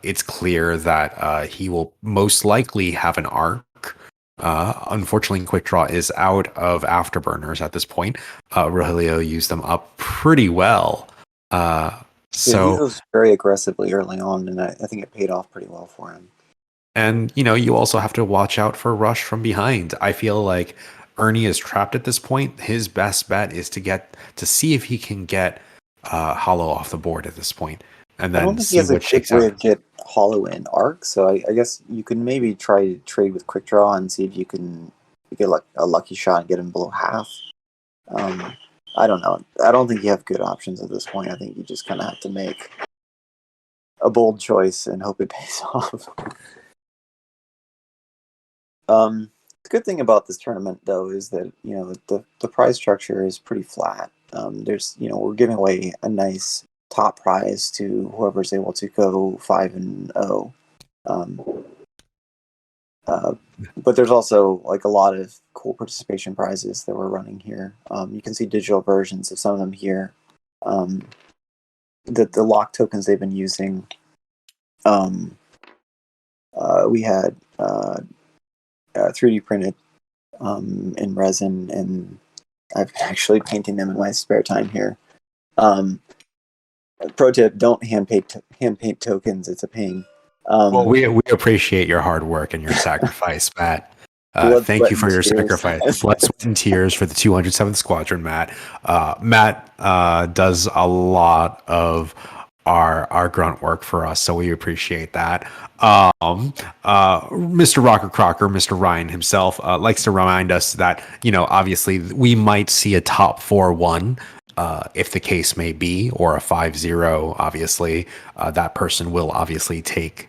It's clear that he will most likely have an arc. Unfortunately, quick draw is out of afterburners at this point. Rogelio used them up pretty well. Yeah, he So was very aggressively early on, and I think it paid off pretty well for him. And, you also have to watch out for rush from behind. I feel like Ernie is trapped at this point. His best bet is to see if he can get Hollow off the board at this point, and I don't then think he see has a what quick shakes way out. to get Hollow in arc, so I guess you can maybe try to trade with quick draw and see if you can get like a lucky shot and get him below half. I don't know. I don't think you have good options at this point. I think you just kind of have to make a bold choice and hope it pays off. The good thing about this tournament, though, is that the prize structure is pretty flat. We're giving away a nice top prize to whoever's able to go 5-0. Um, but there's also like a lot of cool participation prizes that we're running here. You can see digital versions of some of them here. The lock tokens they've been using. We had 3D printed in resin, and I've been actually painting them in my spare time here. Pro tip: don't hand paint tokens. It's a pain. Well, we appreciate your hard work and your sacrifice, Matt. Blood, Thank sweat, you and for your tears. sacrifice. Blood, sweat, and tears for the 207th Squadron, Matt. Matt does a lot of our grunt work for us, so we appreciate that. Mr. Rocker Crocker, Mr. Ryan himself, likes to remind us that, obviously we might see a top 4-1, if the case may be, or a 5-0. Obviously, that person will obviously take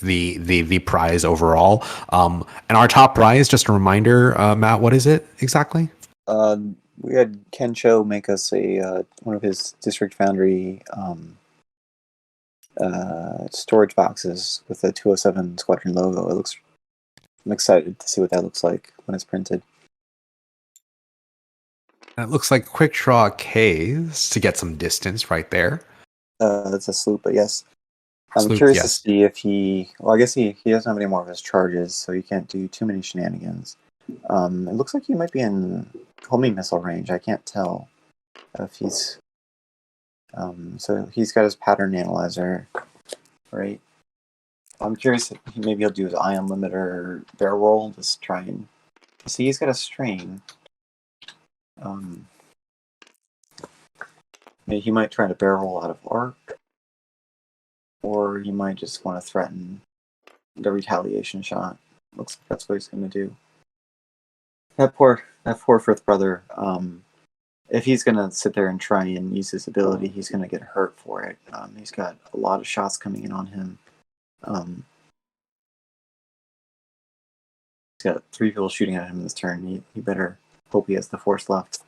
the prize overall. And our top prize, just a reminder, Matt, what is it exactly? We had Ken Cho make us a one of his District Foundry storage boxes with the 207 Squadron logo. I'm excited to see what that looks like when it's printed. It looks like quick draw K's to get some distance right there. That's a sloop, but yes. I'm Sloop, curious to yes. see if I guess he doesn't have any more of his charges, so he can't do too many shenanigans. It looks like he might be in homing missile range. I can't tell if he's. So he's got his pattern analyzer, right? I'm curious if maybe he'll do his ion limiter barrel roll, just try and see. He's got a strain. Maybe he might try to barrel roll out of arc, or he might just want to threaten the retaliation shot. Looks like that's what he's going to do. That poor fifth brother. If he's going to sit there and try and use his ability, he's going to get hurt for it. He's got a lot of shots coming in on him. He's got 3 people shooting at him this turn. He better hope he has the force left.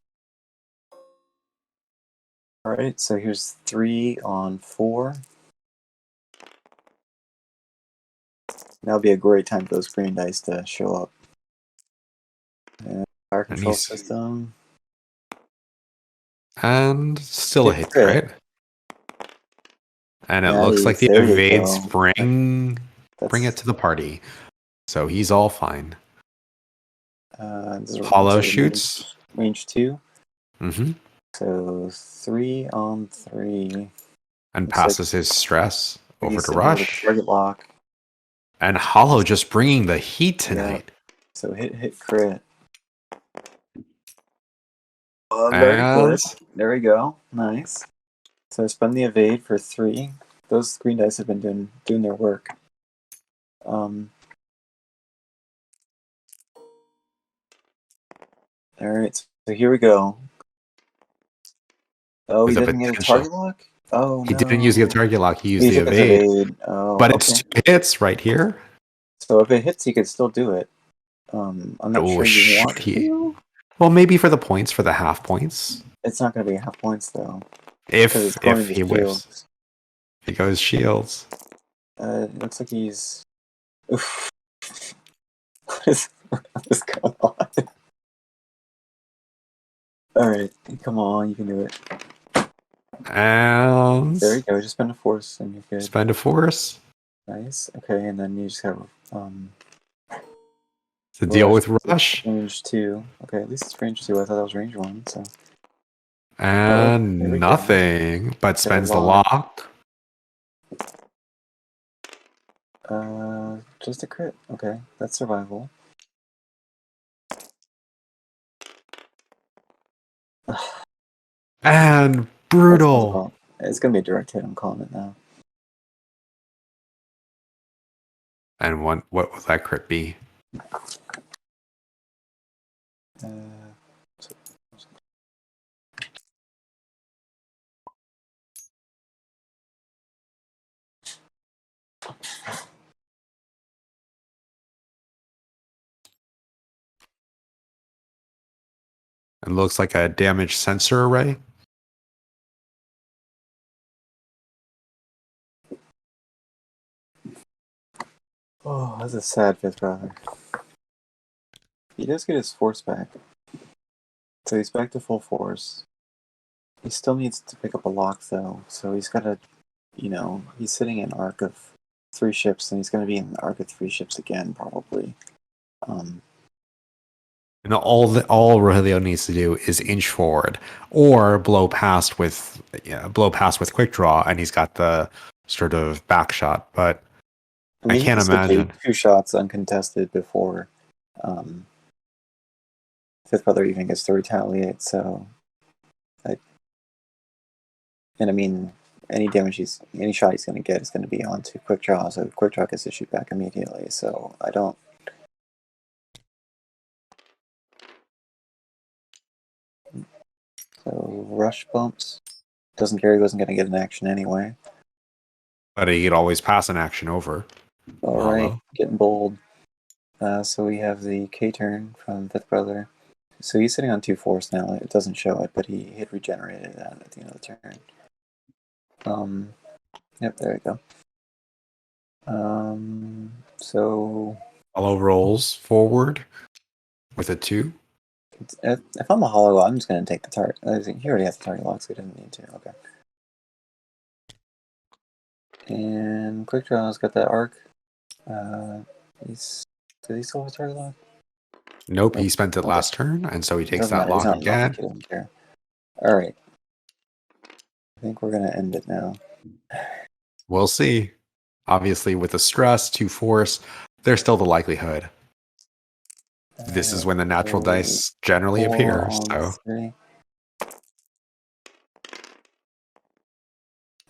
Alright, so here's 3 on 4. That'll be a great time for those green dice to show up. And fire control system. And still a hit crit. And it looks like the There you evades go. bring it to the party. So he's all fine. Hollow shoots. Range 2. Mm-hmm. So 3 on 3. And passes his stress over to Over the Rush. target lock. And Hollow just bringing the heat tonight. Yeah. So hit crit. Very good. There we go. Nice. So I spend the evade for 3. Those green dice have been doing their work. Alright, so here we go. Oh, he with a didn't get a potential. target lock? Oh, He no. didn't use the target lock. He used He the took his evade. evade. Oh, But okay. it's 2 hits right here. So if it hits, he could still do it. I'm not Oh, sure you want should he? to. Well, maybe for the points, for the half points. It's not going to be half points, though. Because it's If going he into whiffs, shields. he goes shields. It looks like he's... Oof. What is going on? Alright, come on, you can do it. And There you go, just spend a force and you're good. spend a force Nice. Okay, and then you just have to deal with It's rush. range 2. Okay, at least it's range 2. I thought that was range 1, so... And there we go. nothing, but spends the lock. Just a crit. Okay, that's survival. And brutal. It's gonna be a direct hit. I'm calling it now. And what will that crit be? Uh, It looks like a damaged sensor array. oh, that's a sad fifth brother. He does get his force back, so he's back to full force. He still needs to pick up a lock though, so he's got to, he's sitting in arc of 3 ships, and he's going to be in the arc of 3 ships again probably. And all Rogelio needs to do is inch forward or blow past with quick draw, and he's got the sort of back shot. But I mean, I can't he can still imagine. take 2 shots uncontested before fifth brother even gets to retaliate. So, I mean, any shot he's going to get is going to be onto quick draw. So quick draw gets to shoot back immediately. So I don't. So rush bumps. Doesn't care, he wasn't going to get an action anyway. But he'd always pass an action over. Alright, getting bold. So we have the K turn from fifth brother. So he's sitting on 2 force now. It doesn't show it, but he had regenerated that at the end of the turn. Yep, there we go. So Hollow rolls forward with a 2. if I'm a hollow, I'm just going to take the target. He already has the target lock, so he doesn't need to. Okay. And quick draw's got that arc. Did he still have a target lock? Nope, he spent it last turn, and so he takes that lock again. He doesn't care. Alright. I think we're going to end it now. We'll see. Obviously, with the stress, 2 force, there's still the likelihood. This is when the natural dice generally appear. So 3.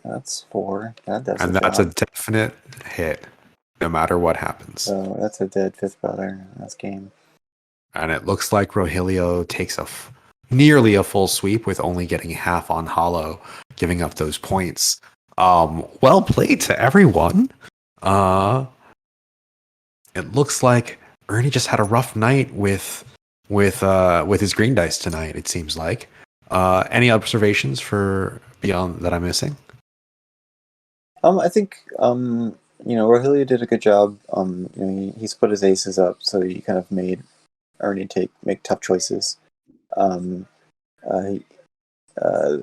That's 4. That does and the that's a job. definite hit, no matter what happens. So that's a dead fifth brother. That's game. And it looks like Rogelio takes nearly a full sweep with only getting half on hollow, giving up those points. Well played to everyone. It looks like Ernie just had a rough night with his green dice tonight. It seems like. Any observations for beyond that I'm missing? I think Rogelio did a good job. He split his aces up, so he kind of made Ernie make tough choices.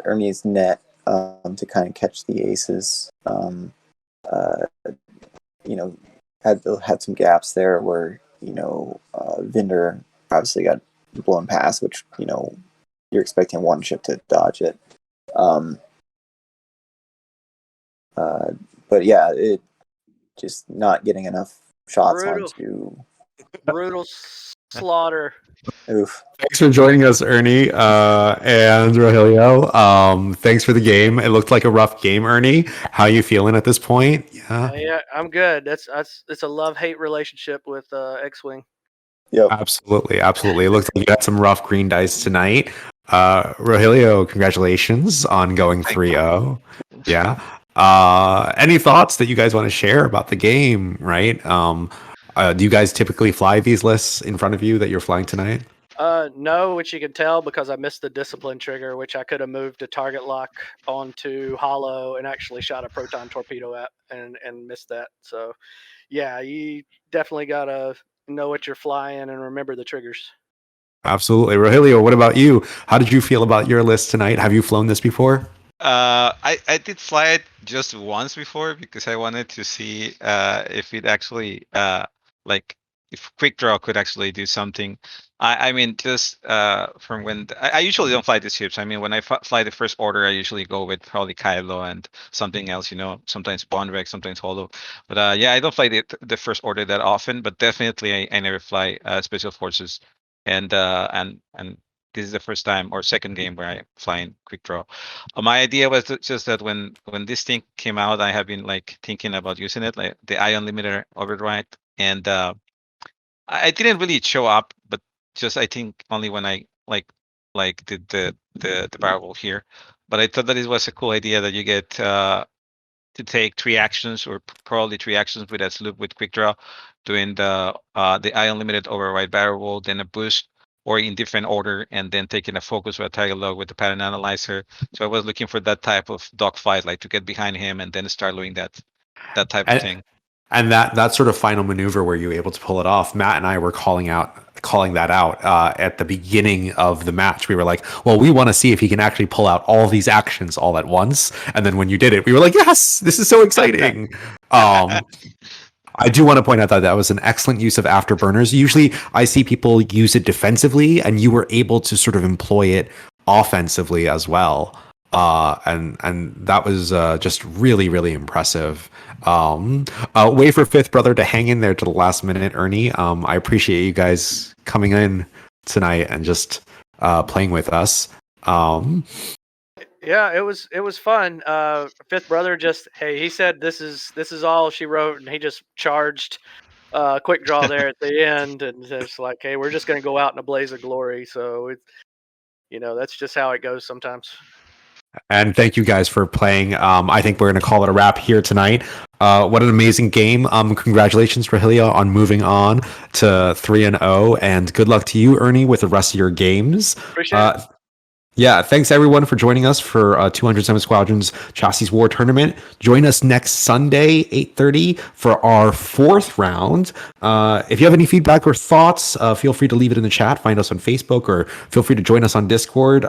Ernie's net to kind of catch the aces. Had some gaps there where Vinder obviously got blown past, which you're expecting one ship to dodge it. But yeah, it just not getting enough shots onto brutal slaughter. Oof. Thanks for joining us, Ernie and Rogelio. Thanks for the game. It looked like a rough game, Ernie. How you feeling at this point? Yeah, I'm good. It's a love-hate relationship with X-Wing. Yep. Absolutely. It looks like you got some rough green dice tonight. Rogelio, congratulations on going 3-0. Yeah. Any thoughts that you guys want to share about the game, right? Do you guys typically fly these lists in front of you that you're flying tonight? No, which you can tell because I missed the discipline trigger, which I could have moved a target lock onto hollow and actually shot a proton torpedo at and missed that. So, yeah, you definitely gotta know what you're flying and remember the triggers. Absolutely. Rogelio, what about you? How did you feel about your list tonight? Have you flown this before? I did fly it just once before because I wanted to see if it actually like if quick draw could actually do something. I mean just from when I usually don't fly the ships. I mean when I fly the first order, I usually go with probably Kylo and something else. You know, sometimes Bondrek, sometimes Holo. But yeah, I don't fly the first order that often. But definitely I never fly special forces, and this is the first time or second game where I fly in quick draw. My idea was just that when this thing came out, I have been like thinking about using it, like the ion limiter override, and I didn't really show up, but just I think only when I did the barrel here. But I thought that it was a cool idea that you get to take 3 actions or probably 3 actions with a loop with quick draw, doing the ion limited override barrel roll, then a boost, or in different order, and then taking a focus or a target log with the pattern analyzer. So I was looking for that type of dogfight, like to get behind him and then start doing that type of And, thing. and that sort of final maneuver where you were able to pull it off, Matt and I were calling that out at the beginning of the match. We were like, well, we want to see if he can actually pull out all these actions all at once. And then when you did it, we were like, yes, this is so exciting. I do want to point out that that was an excellent use of afterburners. Usually I see people use it defensively, and you were able to sort of employ it offensively as well. And that was just really, really impressive. Wait for Fifth Brother to hang in there to the last minute, Ernie. I appreciate you guys coming in tonight and just playing with us. Yeah, it was fun. Fifth brother he said this is all she wrote, and he just charged quick draw there at the end, and just like, hey, we're just gonna go out in a blaze of glory. So that's just how it goes sometimes. And thank you guys for playing. I think we're going to call it a wrap here tonight. What an amazing game. Congratulations, Rogelio, on moving on to 3-0. And good luck to you, Ernie, with the rest of your games. Appreciate it. Yeah, thanks everyone for joining us for 207 Squadrons Chassis War Tournament. Join us next Sunday, 8:30, for our 4th round. If you have any feedback or thoughts, feel free to leave it in the chat. Find us on Facebook, or feel free to join us on Discord.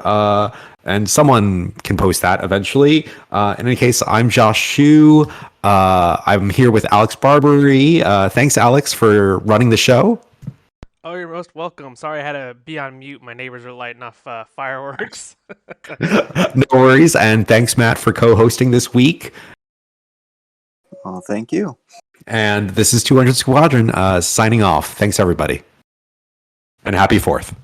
And someone can post that eventually. In any case, I'm Josh Shu. I'm here with Alex Barbary. Thanks, Alex, for running the show. Oh, you're most welcome. Sorry I had to be on mute. My neighbors are lighting off fireworks. No worries. And thanks, Matt, for co-hosting this week. Oh, thank you. And this is 200 Squadron signing off. Thanks, everybody. And happy 4th.